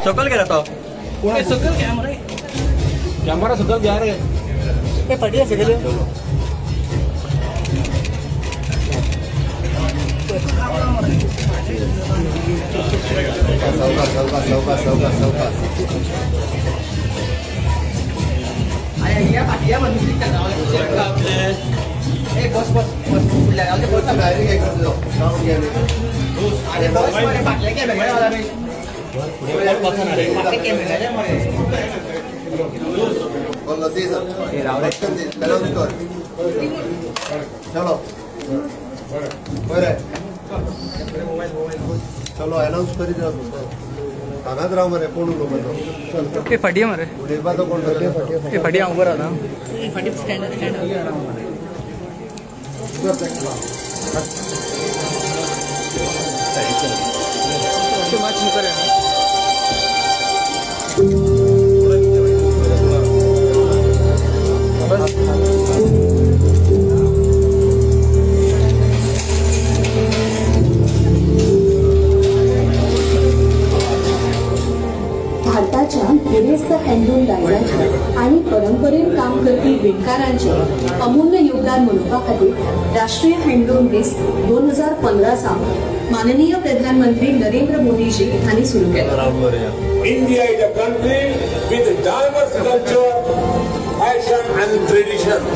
सकल गेला तो सकल कॅमेरा सकल घ्या रे ते पटी आहे सगळे बस बस बस चलो अनाउंस करी सांगात राव मरे कोण उलो मरे ते फटिया मरे उलेबा तो कोण रे ते फटिया उभं राहा ते फटी स्टँड माच मुकर आहे भारताच्या गिरेस्त हँडलूम डायझायच्या आणि परंपरेन काम करपी विणकारांचे अमूल्य योगदान मनोवपा खातीर राष्ट्रीय हँडलूम दिस 2015 माननीय प्रधानमंत्री नरेंद्र मोदीजी हांणी सुरू केला. India is a country with diverse culture, fashion and traditions.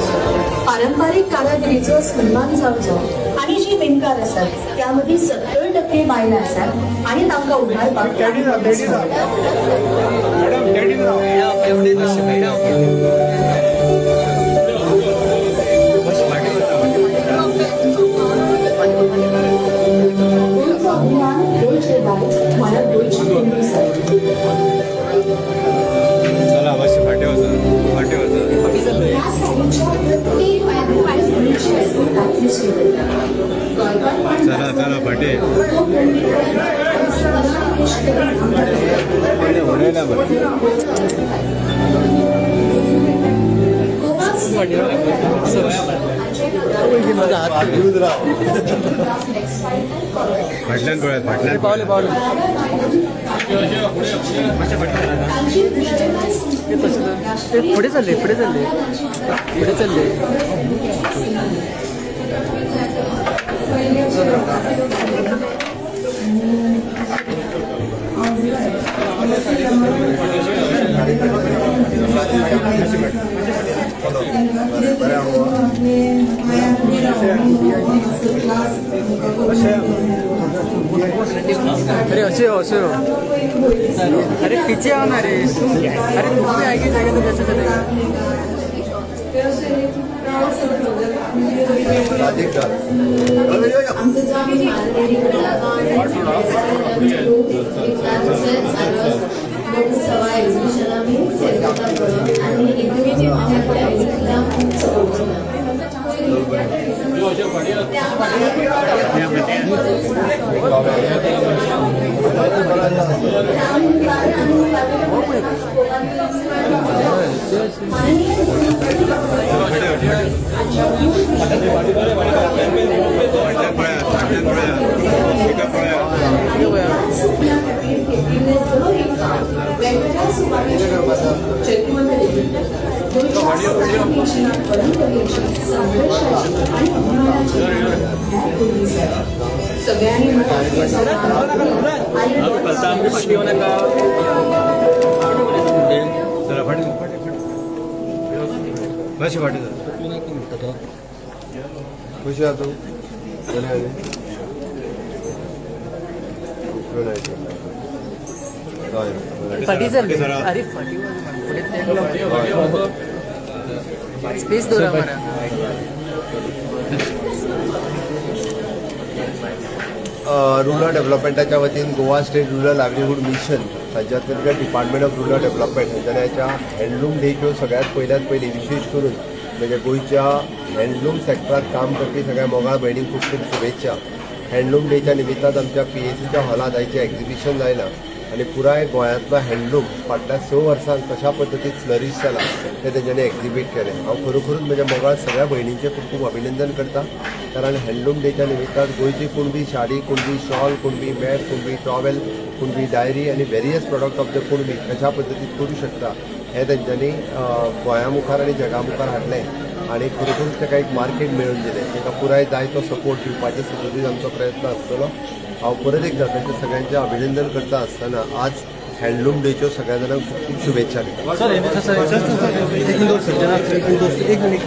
पारंपरिक कारागिरीचो सन्मान जावचो आणि जी विणकार आसात त्यामध्ये 70% बायलां आसात आणि तांकां उभारपाक मला दोनशे चला मस्त फाटे होतं चला चला फाटे फाटल्यान पळत फाटल्यान पावले पुढे चालले अरे असे अरे पीछे आओ ना रे अरे तुम्ही आगे जागे तो कैसे चलेगा खुशी आतो फटी चालली अरे फटी स्पेस दोरा मला रुरल डेव्हलपमेंटाच्या वतीन Goa state rural livelihood mission राज्यातल्या डिपार्टमेंट ऑफ रुरल डेव्हलपमेंट हांच्या हँडलूम डेच्यो सगळ्यात पयली विशेष करून म्हणजे गोयच्या हँडलूम सेक्टरात काम करपी सगळ्या मोगाळ भयणींक खूब खूब शुभेच्छा. हँडलूम डेच्या निमित्तान आमच्या PACच्या हॉलात आयचे एक्झिबिशन जायला आणि पुराय गोंयांतलो हँडलूम फाटल्या 6 वर्सांत कशा पद्दतीन फ्लरीश जाला ते तेंच्यांनी एक्झिबीट केलें. हांव खरोखरूच म्हज्या मोगाळ सगळ्या भयणींचें खूब खूब अभिनंदन करता, कारण हँडलूम डेच्या निमित्तान गोंयची कुणबी शाडी, Kunbi shawl, Kunbi mat, Kunbi towel, Kunbi diary आनी various product of the Kunbi कशा पद्दतीन करूं शकता हें तेंच्यांनी गोंया मुखार आनी जगा मुखार हाडलें आणि खरोखरूच ताका एक मार्केट मेळून दिलें. ताका पुराय जाय तो सपोर्ट दिवपाचे सतत आमचो प्रयत्न आसतलो. हांव परत एकदा तांचें सगळ्यांचें अभिनंदन करता आसतना आज हँडलूम डेच्यो सगळ्या जाणांक खूब खूब शुभेच्छा दिता. एक मिनिट